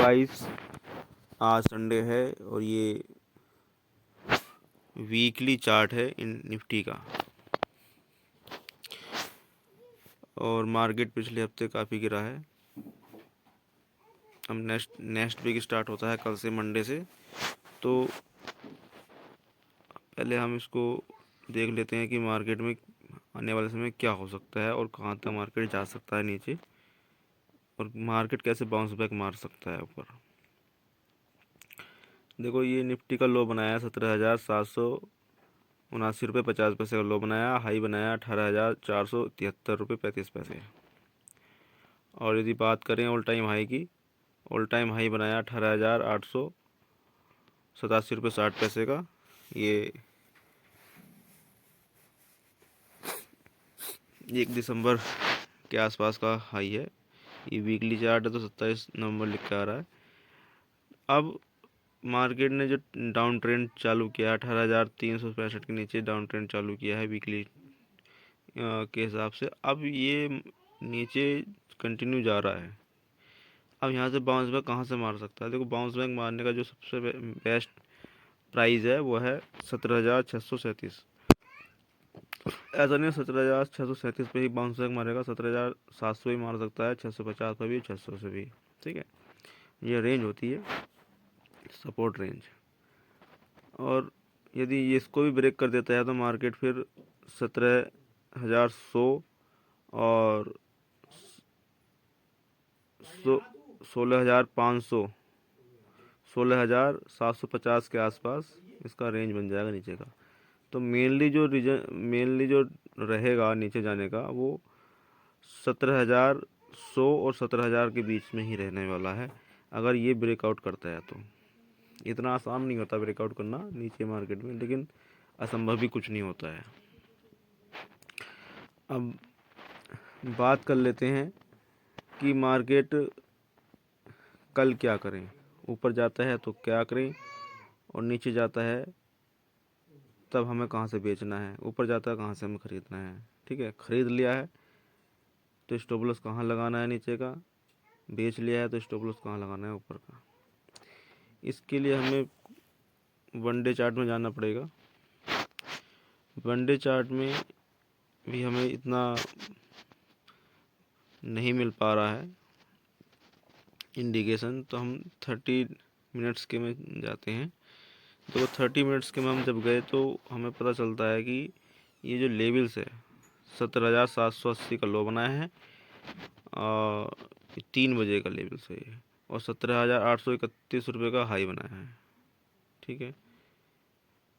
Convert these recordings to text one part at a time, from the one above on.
Guys, आज Sunday है और ये वीकली चार्ट है इन निफ्टी का। और मार्केट पिछले हफ्ते काफ़ी गिरा है। अब नेक्स्ट वीक स्टार्ट होता है कल से, मंडे से। तो पहले हम इसको देख लेते हैं कि मार्केट में आने वाले समय क्या हो सकता है और कहाँ तक मार्केट जा सकता है नीचे, और मार्केट कैसे बाउंस बैक मार सकता है ऊपर। देखो, ये निफ्टी का लो बनाया 17,779 रुपये 50 पैसे का लो बनाया। हाई बनाया 18,473 रुपये 35 पैसे। और यदि बात करें ऑल टाइम हाई की, ऑल टाइम हाई बनाया 18,887 रुपये 60 पैसे का। ये 1 दिसंबर के आसपास का हाई है। ये वीकली चार्ट है तो 27 नवंबर लिख के आ रहा है। अब मार्केट ने जो डाउन ट्रेंड चालू किया है 18,365 के नीचे डाउन ट्रेंड चालू किया है वीकली के हिसाब से। अब ये नीचे कंटिन्यू जा रहा है। अब यहाँ से बाउंस बैक कहाँ से मार सकता है? देखो, बाउंस बैक मारने का जो सबसे बेस्ट प्राइस है वो है 17,637। ऐसा नहीं 17,637 पे ही बाउंस बैक मारेगा, 17,700 भी मार सकता है, 650 पे भी, 600 से भी। ठीक है, ये रेंज होती है सपोर्ट रेंज। और यदि ये इसको भी ब्रेक कर देता है तो मार्केट फिर 17,100 और 16,500 16,750 के आसपास इसका रेंज बन जाएगा नीचे का। तो मेनली जो रहेगा नीचे जाने का वो 17,100 और 17,000 के बीच में ही रहने वाला है, अगर ये ब्रेकआउट करता है तो। इतना आसान नहीं होता ब्रेकआउट करना नीचे मार्केट में, लेकिन असंभव भी कुछ नहीं होता है। अब बात कर लेते हैं कि मार्केट कल क्या करें। ऊपर जाता है तो क्या करें, और नीचे जाता है तब हमें कहाँ से बेचना है, ऊपर जाता है कहाँ से हमें ख़रीदना है। ठीक है, ख़रीद लिया है तो स्टॉप लॉस कहाँ लगाना है नीचे का, बेच लिया है तो स्टॉप लॉस कहाँ लगाना है ऊपर का। इसके लिए हमें वनडे चार्ट में जाना पड़ेगा। वनडे चार्ट में भी हमें इतना नहीं मिल पा रहा है इंडिकेशन, तो हम 30 मिनट्स के में जाते हैं। तो 30 मिनट्स के में हम जब गए तो हमें पता चलता है कि ये जो लेवल्स है 17,780 का लो बनाया है, और 3 बजे का लेवल से है, और 17,831 रुपये का हाई बनाया है। ठीक है,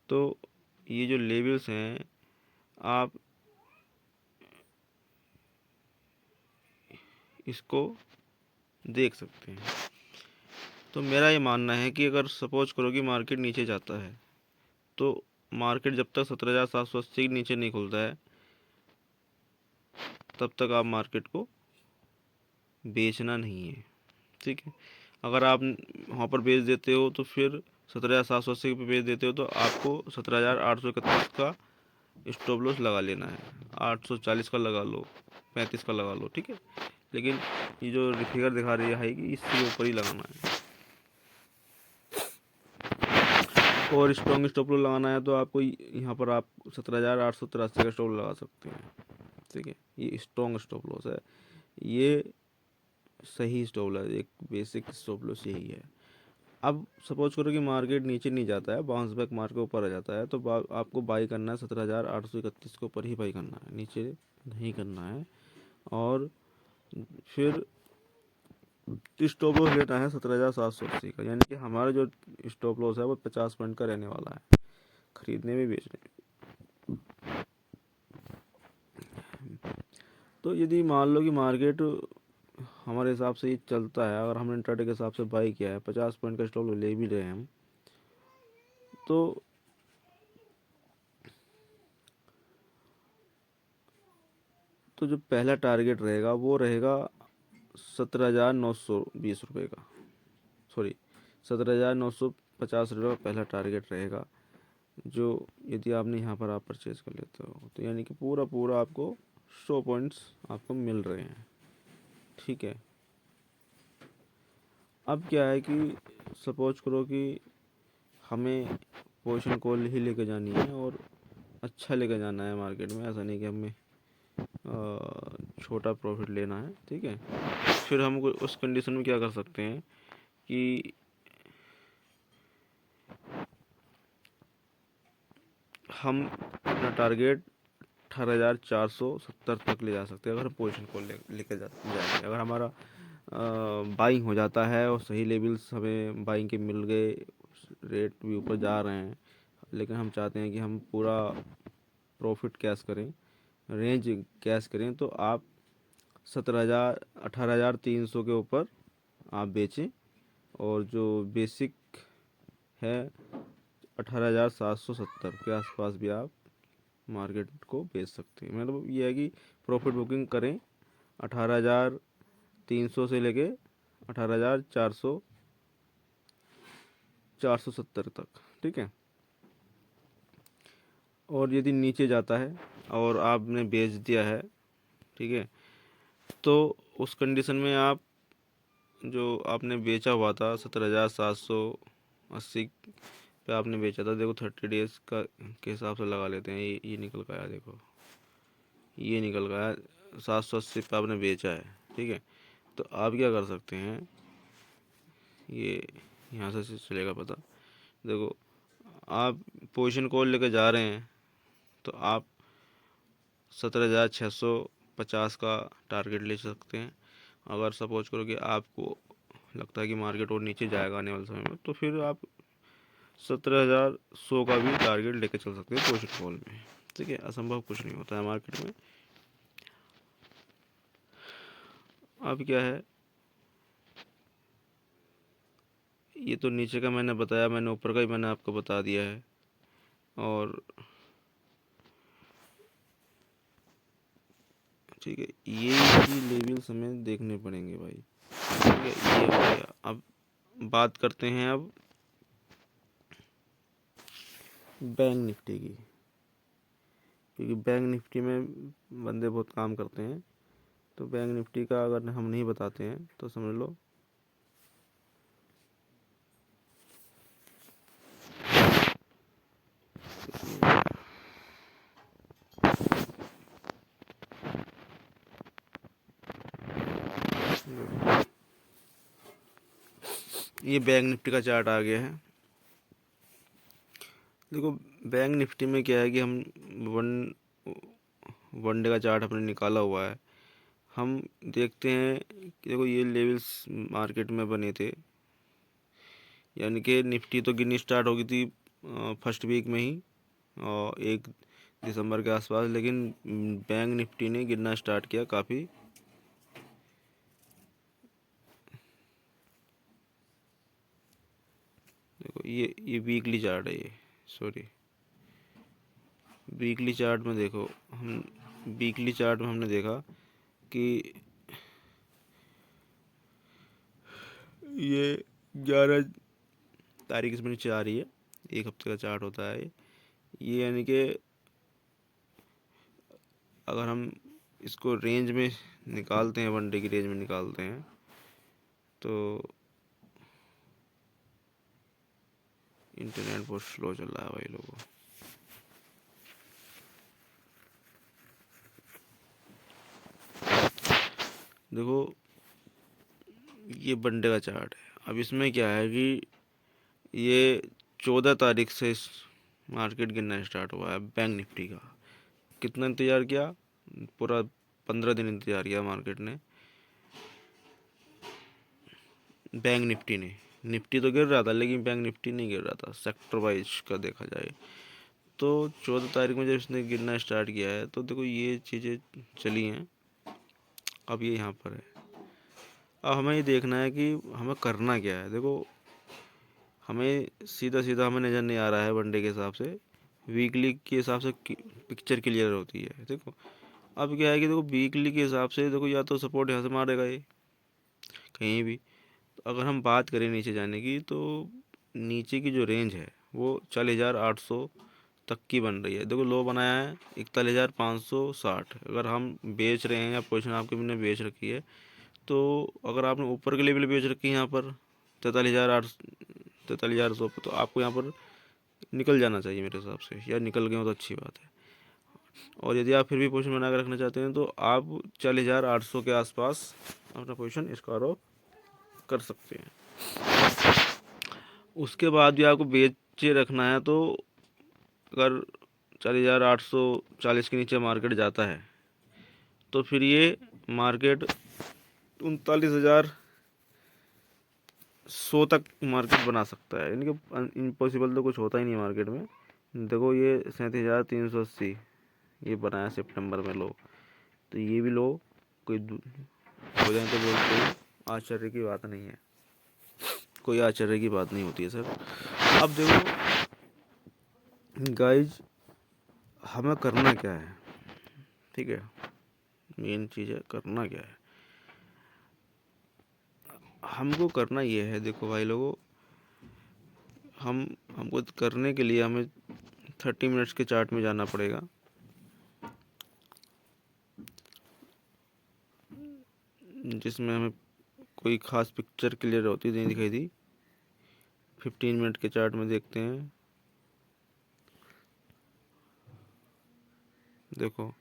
तो ये जो लेवल्स हैं आप इसको देख सकते हैं। तो मेरा ये मानना है कि अगर सपोज करो कि मार्केट नीचे जाता है तो मार्केट जब तक 17,780 के नीचे नहीं खुलता है तब तक आप मार्केट को बेचना नहीं है। ठीक है, अगर आप वहाँ पर बेच देते हो तो फिर 17,780 पे बेच देते हो तो आपको 17,831 का स्टॉप लॉस लगा लेना है। 840 का लगा लो, 35 का लगा लो। ठीक है, लेकिन ये जो फिगर दिखा रही है हाई की, इससे ऊपर ही लगाना है। और स्ट्रॉन्ग स्टॉप लॉस लगाना है तो आपको यहाँ पर आप 17,883 का स्टॉप लगा सकते हैं। ठीक है, ये स्ट्रॉन्ग स्टॉप लॉस है, ये सही स्टॉप लॉस, एक बेसिक स्टॉप लॉस यही है। अब सपोज करो कि मार्केट नीचे नहीं जाता है, बाउंस बैक मार के ऊपर आ जाता है, तो आपको बाई करना है 17,831 के ऊपर ही बाई करना है, नीचे नहीं करना है। और फिर स्टॉप लॉस लेना है 17,780 का, यानी कि हमारा जो स्टॉप लॉस है वो 50 पॉइंट का रहने वाला है, खरीदने में बेचने में। तो यदि मान लो कि मार्केट हमारे हिसाब से ये चलता है, अगर हमने इंट्राडे के हिसाब से बाई किया है, 50 पॉइंट का स्टॉप ले भी रहे हैं हम, तो जो पहला टारगेट रहेगा वो रहेगा 17,920 रुपये का, सॉरी 17,950 रुपये का पहला टारगेट रहेगा, जो यदि आपने यहाँ पर आप परचेज़ कर लेते हो तो यानी कि पूरा आपको 100 पॉइंट्स आपको मिल रहे हैं। ठीक है, अब क्या है कि सपोज करो कि हमें पोजीशन कॉल ही लेके जानी है और अच्छा लेके जाना है मार्केट में, ऐसा नहीं कि हमें छोटा प्रॉफिट लेना है, ठीक है। फिर हम उस कंडीशन में क्या कर सकते हैं कि हम अपना टारगेट 18,470 तक ले जा सकते हैं अगर हम पोजीशन को लेकर जाएंगे। अगर हमारा बाइंग हो जाता है और सही लेवल्स हमें बाइंग के मिल गए, रेट भी ऊपर जा रहे हैं, लेकिन हम चाहते हैं कि हम पूरा प्रॉफिट कैश करें, रेंज कैश करें, तो आप 18,300 के ऊपर आप बेचें, और जो बेसिक है 18,770 के आसपास भी आप मार्केट को बेच सकते हैं। मतलब ये है कि प्रॉफिट बुकिंग करें 18,300 से लेके 18,470 तक, ठीक है। और यदि नीचे जाता है और आपने बेच दिया है, ठीक है, तो उस कंडीशन में आप जो आपने बेचा हुआ था 17,780 पे आपने बेचा था, देखो 30 डेज का के हिसाब से लगा लेते हैं, ये निकल गया, देखो ये निकल गया 780 पे आपने बेचा है, ठीक है। तो आप क्या कर सकते हैं, ये यहाँ से चलेगा पता। देखो आप पोजीशन कॉल लेकर जा रहे हैं, तो आप 17,650 का टारगेट ले सकते हैं। अगर सपोज करो कि आपको लगता है कि मार्केट और नीचे जाएगा आने वाले समय में, तो फिर आप 17,100 का भी टारगेट लेके चल सकते हैं पोजीशन कॉल में, ठीक है। असंभव कुछ नहीं होता है मार्केट में। अब क्या है, ये तो नीचे का मैंने बताया, मैंने ऊपर का ही मैंने आपको बता दिया है। और ठीक है, ये भी लेवल्स हमें देखने पड़ेंगे भाई, ठीक है। ये हो गया। अब बात करते हैं अब बैंक निफ्टी की, क्योंकि बैंक निफ्टी में बंदे बहुत काम करते हैं, तो बैंक निफ्टी का अगर हम नहीं बताते हैं तो समझ लो ये बैंक निफ्टी का चार्ट आ गया है। देखो बैंक निफ्टी में क्या है कि हम वन डे का चार्ट अपने निकाला हुआ है। हम देखते हैं कि देखो ये लेवल्स मार्केट में बने थे, यानी कि निफ्टी तो गिरनी स्टार्ट हो गई थी फर्स्ट वीक में ही, और 1 दिसंबर के आसपास, लेकिन बैंक निफ्टी ने गिरना स्टार्ट किया काफ़ी। देखो ये वीकली चार्ट है, ये सॉरी वीकली चार्ट में देखो, हम वीकली चार्ट में हमने देखा कि ये 11 तारीख इसमें नीचे आ रही है, 1 हफ्ते का चार्ट होता है ये, यानी कि अगर हम इसको रेंज में निकालते हैं, वन डे की रेंज में निकालते हैं, तो इंटरनेट बहुत स्लो चल रहा है भाई लोगों। देखो ये वन डे का चार्ट है। अब इसमें क्या है कि ये 14 तारीख से मार्केट गिरना स्टार्ट हुआ है बैंक निफ्टी का। कितना इंतज़ार किया, पूरा 15 दिन इंतज़ार किया मार्केट ने, बैंक निफ्टी ने। निफ्टी तो गिर रहा था लेकिन बैंक निफ्टी नहीं गिर रहा था, सेक्टर वाइज का देखा जाए तो। 14 तारीख में जब इसने गिरना स्टार्ट किया है, तो देखो ये चीज़ें चली हैं। अब ये यहाँ पर है। अब हमें ये देखना है कि हमें करना क्या है। देखो हमें सीधा सीधा हमें नज़र नहीं आ रहा है वनडे के हिसाब से, वीकली के हिसाब से पिक्चर क्लियर होती है। देखो अब क्या है कि देखो वीकली के हिसाब से देखो, या तो सपोर्ट यहाँ से मारेगा ये कहीं भी। तो अगर हम बात करें नीचे जाने की, तो नीचे की जो रेंज है वो 40,800 तक की बन रही है। देखो लो बनाया है 41,560। अगर हम बेच रहे हैं या पोजीशन आपके मैंने बेच रखी है, तो अगर आपने ऊपर के लेवल बेच रखी है यहाँ पर 43,100 पे, तो आपको यहाँ पर निकल जाना चाहिए मेरे हिसाब से, या निकल गए हो तो अच्छी बात है। और यदि आप फिर भी पोजीशन बना के रखना चाहते हैं तो आप 40,800 के आसपास अपना पोजीशन स्क्वायर ऑफ कर सकते हैं। उसके बाद भी आपको बेचे रखना है तो अगर 40,840 के नीचे मार्केट जाता है तो फिर ये मार्केट 39,100 तक मार्केट बना सकता है। इनके इम्पॉसिबल तो कुछ होता ही नहीं मार्केट में। देखो ये 37,380 ये बनाया सितंबर में लो, तो ये भी लो कोई हो जाए तो बोलते आश्चर्य की बात नहीं है, कोई आश्चर्य की बात नहीं होती है सर। अब देखो गाइज, हमें करना क्या है, ठीक है, मेन चीज़ है करना क्या है। हमको करना ये है, देखो भाई लोगों, हमको करने के लिए हमें 30 मिनट्स के चार्ट में जाना पड़ेगा। जिसमें हमें कोई ख़ास पिक्चर क्लियर होती नहीं दिखाई दी। 15 मिनट के चार्ट में देखते हैं। देखो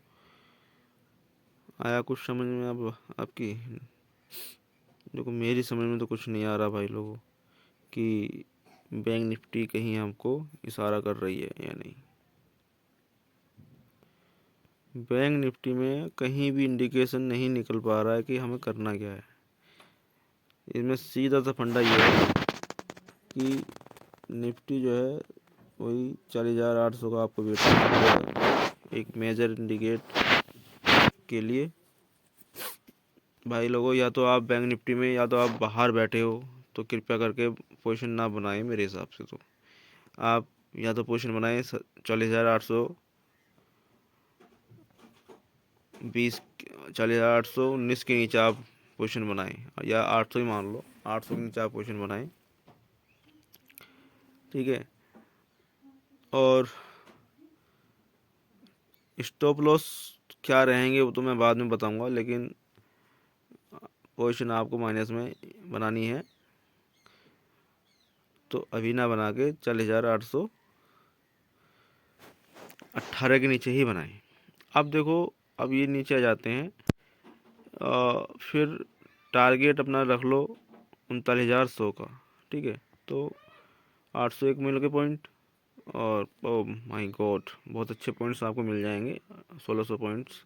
आया कुछ समझ में अब आपकी? देखो मेरी समझ में तो कुछ नहीं आ रहा भाई लोगों कि बैंक निफ्टी कहीं हमको इशारा कर रही है या नहीं। बैंक निफ्टी में कहीं भी इंडिकेशन नहीं निकल पा रहा है कि हमें करना क्या है। इसमें सीधा सा फंडा ये है कि निफ्टी जो है वही 40,800 का आपको वेट करना पड़ेगा एक मेजर इंडिकेट के लिए। भाई लोगों, या तो आप बैंक निफ्टी में, या तो आप बाहर बैठे हो तो कृपया करके पोजीशन ना बनाएं मेरे हिसाब से। तो आप या तो पोजीशन बनाएं 40,820 40,819 के नीचे आप पोजीशन बनाएं, या 800 ही मान लो, 800 के नीचे आप पोजीशन बनाएं, ठीक है। और स्टॉप लॉस क्या रहेंगे वो तो मैं बाद में बताऊंगा, लेकिन पोजीशन आपको माइनस में बनानी है तो अभी ना बना के 40,818 के नीचे ही बनाएं। अब देखो, अब ये नीचे आ जाते हैं, फिर टारगेट अपना रख लो 39,100 का, ठीक है। तो 801 मिल के पॉइंट, और ओ माय गॉड बहुत अच्छे पॉइंट्स आपको मिल जाएंगे। 1600 पॉइंट्स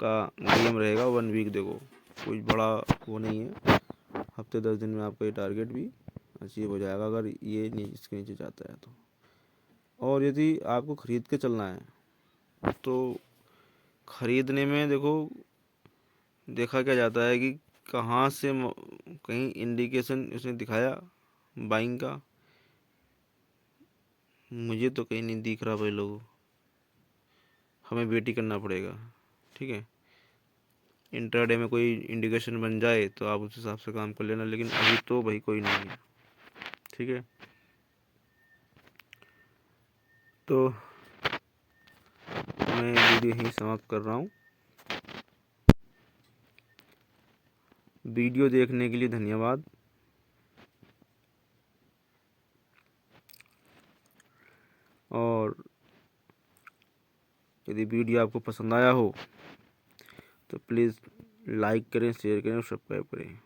का नियम रहेगा 1 वीक। देखो कोई बड़ा वो नहीं है, हफ्ते 10 दिन में आपका ये टारगेट भी अचीव हो जाएगा अगर ये इसके नीचे जाता है तो। और यदि आपको ख़रीद के चलना है तो ख़रीदने में देखो देखा क्या जाता है कि कहाँ से कहीं इंडिकेशन उसने दिखाया बाइंग का, मुझे तो कहीं नहीं दिख रहा भाई लोगों। हमें वेट ही करना पड़ेगा, ठीक है। इंट्राडे में कोई इंडिकेशन बन जाए तो आप उस हिसाब से काम कर लेना, लेकिन अभी तो भाई कोई नहीं है, ठीक है। तो मैं वीडियो यहीं समाप्त कर रहा हूँ। वीडियो देखने के लिए धन्यवाद। और यदि वीडियो आपको पसंद आया हो तो प्लीज़ लाइक करें, शेयर करें और सब्सक्राइब करें।